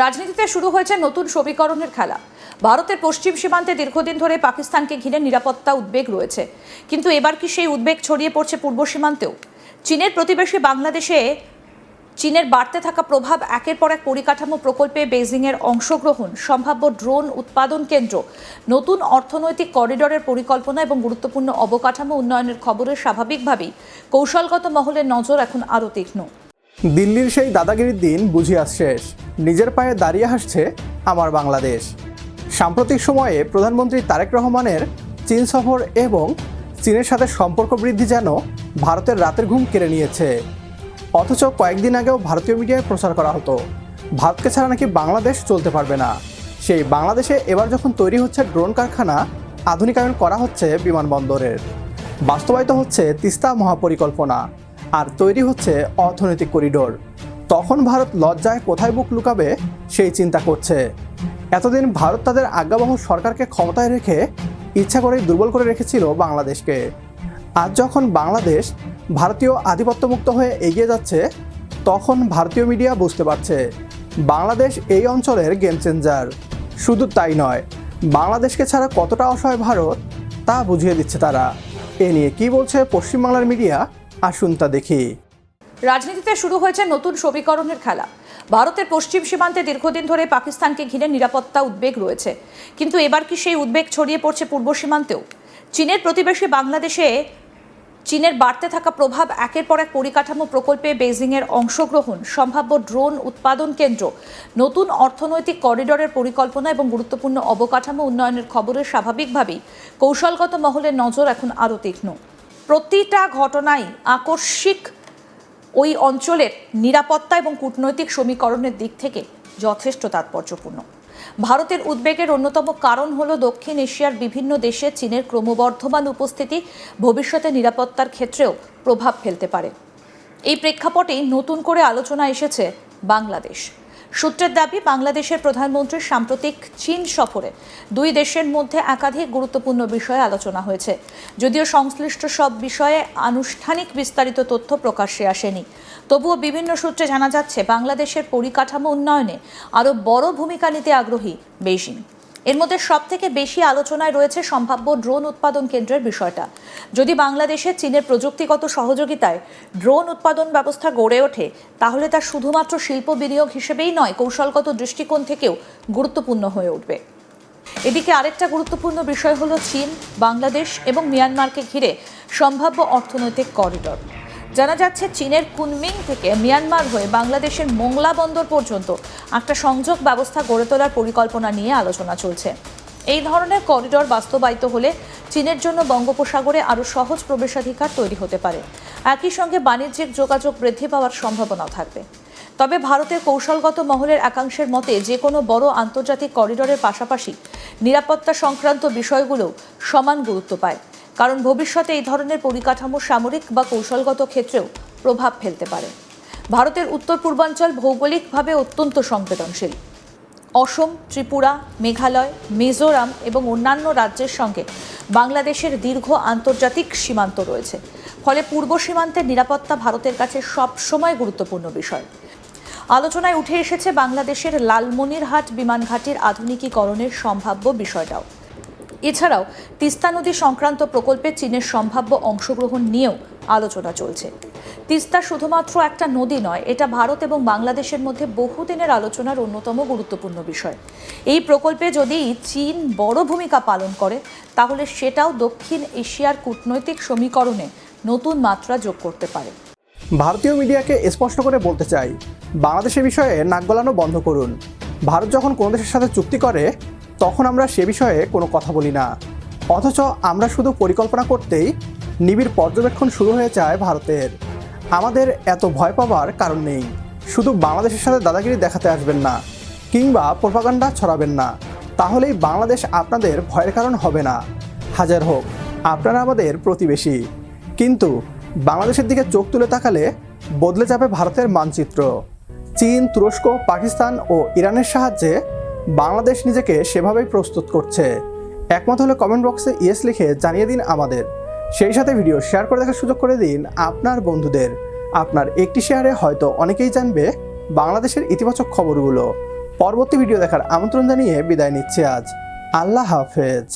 রাজনীতিতে শুরু হয়েছে নতুন সমীকরণের খেলা। ভারতের পশ্চিম সীমান্তে দীর্ঘদিন ধরে পাকিস্তানকে ঘিরে নিরাপত্তা উদ্বেগ রয়েছে, কিন্তু এবার কি সেই উদ্বেগ ছড়িয়ে পড়ছে পূর্ব সীমান্তেও? চীনের প্রতিবেশী বাংলাদেশে চীনের বাড়তে থাকা প্রভাব, একের পর এক পরিকাঠামো প্রকল্পে বেইজিংয়ের অংশগ্রহণ, সম্ভাব্য ড্রোন উৎপাদন কেন্দ্র, নতুন অর্থনৈতিক করিডরের পরিকল্পনা এবং গুরুত্বপূর্ণ অবকাঠামো উন্নয়নের খবরে স্বাভাবিকভাবেই কৌশলগত মহলের নজর এখন আরও তীক্ষ্ণ। দিল্লির সেই দাদাগিরির দিন বুঝি আজ শেষ। নিজের পায়ে দাঁড়িয়ে হাসছে আমার বাংলাদেশ। সাম্প্রতিক সময়ে প্রধানমন্ত্রী তারেক রহমানের চীন সফর এবং চীনের সাথে সম্পর্ক বৃদ্ধি যেন ভারতের রাতের ঘুম কেড়ে নিয়েছে। অথচ কয়েকদিন আগেও ভারতীয় মিডিয়ায় প্রচার করা হতো ভারতকে ছাড়া নাকি বাংলাদেশ চলতে পারবে না। সেই বাংলাদেশে এবার যখন তৈরি হচ্ছে ড্রোন কারখানা, আধুনিকায়ন করা হচ্ছে বিমানবন্দরের, বাস্তবায়িত হচ্ছে তিস্তা মহাপরিকল্পনা, আর তৈরি হচ্ছে অর্থনৈতিক করিডোর, তখন ভারত লজ্জায় কোথায় বুক লুকাবে সেই চিন্তা করছে। এতদিন ভারত তাদের আজ্ঞাবহ সরকারকে ক্ষমতায় রেখে ইচ্ছা করেই দুর্বল করে রেখেছিল বাংলাদেশকে। আজ যখন বাংলাদেশ ভারতীয় আধিপত্যমুক্ত হয়ে এগিয়ে যাচ্ছে, তখন ভারতীয় মিডিয়া বুঝতে পারছে বাংলাদেশ এই অঞ্চলের গেম চেঞ্জার। শুধু তাই নয়, বাংলাদেশকে ছাড়া কতটা অসহায় ভারত তা বুঝিয়ে দিচ্ছে তারা। এ নিয়ে কি বলছে পশ্চিমবাংলার মিডিয়া, আসুন তা দেখি। রাজনীতিতে শুরু হয়েছে নতুন সমীকরণের খেলা। ভারতের পশ্চিম সীমান্তে দীর্ঘদিন ধরে পাকিস্তানকে ঘিরে নিরাপত্তা উদ্বেগ রয়েছে, কিন্তু এবার কি সেই উদ্বেগ ছড়িয়ে পড়ছে পূর্ব সীমান্তেও? চীনের প্রতিবেশী বাংলাদেশে চীনের বাড়তে থাকা প্রভাব, একের পর এক পরিকাঠামো প্রকল্পে বেইজিংয়ের অংশগ্রহণ, সম্ভাব্য ড্রোন উৎপাদন কেন্দ্র, নতুন অর্থনৈতিক করিডরের পরিকল্পনা এবং গুরুত্বপূর্ণ অবকাঠামো উন্নয়নের খবরে স্বাভাবিকভাবেই কৌশলগত মহলের নজর এখন আরও তীক্ষ্ণ। প্রতিটা ঘটনাই আকস্মিক ওই অঞ্চলের নিরাপত্তা এবং কূটনৈতিক সমীকরণের দিক থেকে যথেষ্ট তাৎপর্যপূর্ণ। ভারতের উদ্বেগের অন্যতম কারণ হল দক্ষিণ এশিয়ার বিভিন্ন দেশে চীনের ক্রমবর্ধমান উপস্থিতি ভবিষ্যতে নিরাপত্তার ক্ষেত্রেও প্রভাব ফেলতে পারে। এই প্রেক্ষাপটেই নতুন করে আলোচনা এসেছে বাংলাদেশ। সূত্রের দাবি, বাংলাদেশের প্রধানমন্ত্রীর সাম্প্রতিক চীন সফরে দুই দেশের মধ্যে একাধিক গুরুত্বপূর্ণ বিষয়ে আলোচনা হয়েছে। যদিও সংশ্লিষ্ট সব বিষয়ে আনুষ্ঠানিক বিস্তারিত তথ্য প্রকাশ্যে আসেনি, তবুও বিভিন্ন সূত্রে জানা যাচ্ছে বাংলাদেশের পরিকাঠামো উন্নয়নে আরও বড় ভূমিকা নিতে আগ্রহী বেইজিং। এর মধ্যে সবথেকে বেশি আলোচনায় রয়েছে সম্ভাব্য ড্রোন উৎপাদন কেন্দ্রের বিষয়টা। যদি বাংলাদেশে চীনের প্রযুক্তিগত সহযোগিতায় ড্রোন উৎপাদন ব্যবস্থা গড়ে ওঠে, তাহলে তা শুধুমাত্র শিল্প বিনিয়োগ হিসেবেই নয়, কৌশলগত দৃষ্টিকোণ থেকেও গুরুত্বপূর্ণ হয়ে উঠবে। এদিকে আরেকটা গুরুত্বপূর্ণ বিষয় হলো চীন, বাংলাদেশ এবং মিয়ানমারকে ঘিরে সম্ভাব্য অর্থনৈতিক করিডর। জানা যাচ্ছে চীনের কুনমিং থেকে মিয়ানমার হয়ে বাংলাদেশের মোংলা বন্দর পর্যন্ত একটা সংযোগ ব্যবস্থা গড়ে তোলার পরিকল্পনা নিয়ে আলোচনা চলছে। এই ধরনের করিডর বাস্তবায়িত হলে চীনের জন্য বঙ্গোপসাগরে আরও সহজ প্রবেশাধিকার তৈরি হতে পারে। একই সঙ্গে বাণিজ্যিক যোগাযোগ বৃদ্ধি পাওয়ার সম্ভাবনাও থাকবে। তবে ভারতের কৌশলগত মহলের একাংশের মতে যে কোনো বড় আন্তর্জাতিক করিডরের পাশাপাশি নিরাপত্তা সংক্রান্ত বিষয়গুলো সমান গুরুত্ব পায়, কারণ ভবিষ্যতে এই ধরনের পরিকাঠামো সামরিক বা কৌশলগত ক্ষেত্রেও প্রভাব ফেলতে পারে। ভারতের উত্তর পূর্বাঞ্চল ভৌগোলিকভাবে অত্যন্ত সংবেদনশীল। অসম, ত্রিপুরা, মেঘালয়, মিজোরাম এবং অন্যান্য রাজ্যের সঙ্গে বাংলাদেশের দীর্ঘ আন্তর্জাতিক সীমান্ত রয়েছে। ফলে পূর্ব সীমান্তের নিরাপত্তা ভারতের কাছে সবসময় গুরুত্বপূর্ণ বিষয়। আলোচনায় উঠে এসেছে বাংলাদেশের লালমনিরহাট বিমান ঘাঁটির আধুনিকীকরণের সম্ভাব্য বিষয়টাও। এছাড়াও তিস্তা নদী সংক্রান্ত প্রকল্পে চীনের সম্ভাব্য অংশগ্রহণ নিয়েও আলোচনা চলছে। তিস্তা শুধুমাত্র একটা নদী নয়, এটা ভারত এবং বাংলাদেশের মধ্যে বহুদিনের আলোচনার অন্যতম গুরুত্বপূর্ণ বিষয়। এই প্রকল্পে যদি চীন বড় ভূমিকা পালন করে, তাহলে সেটাও দক্ষিণ এশিয়ার কূটনৈতিক সমীকরণে নতুন মাত্রা যোগ করতে পারে। ভারতীয় মিডিয়াকে স্পষ্ট করে বলতে চাই, বাংলাদেশের বিষয়ে নাক গলানো বন্ধ করুন। ভারত যখন কোনো দেশের সাথে চুক্তি করে, তখন আমরা সে বিষয়ে কোনো কথা বলি না। অথচ আমরা শুধু পরিকল্পনা করতেই নিবিড় পর্যবেক্ষণ শুরু হয়ে যায় ভারতের। আমাদের এত ভয় পাওয়ার কারণ নেই। শুধু বাংলাদেশের সাথে দাদাগিরি দেখাতে আসবেন না কিংবা প্রোপাগান্ডা ছড়াবেন না, তাহলেই বাংলাদেশ আপনাদের ভয়ের কারণ হবে না। হাজার হোক আপনারা আমাদের প্রতিবেশী, কিন্তু বাংলাদেশের দিকে চোখ তুলে তাকালে বদলে যাবে ভারতের মানচিত্র। চীন, তুরস্ক, পাকিস্তান ও ইরানের সাহায্যে বাংলাদেশ নিজেকে সেভাবেই প্রস্তুত করছে। একমত হলে কমেন্ট বক্সে ইয়েস লিখে জানিয়ে দিন আমাদের। সেই সাথে ভিডিও শেয়ার করে দেখার সুযোগ করে দিন আপনার বন্ধুদের। আপনার একটি শেয়ারে হয়তো অনেকেই জানবে বাংলাদেশের ইতিবাচক খবরগুলো। পরবর্তী ভিডিও দেখার আমন্ত্রণ জানিয়ে বিদায় নিচ্ছি আজ। আল্লাহ হাফেজ।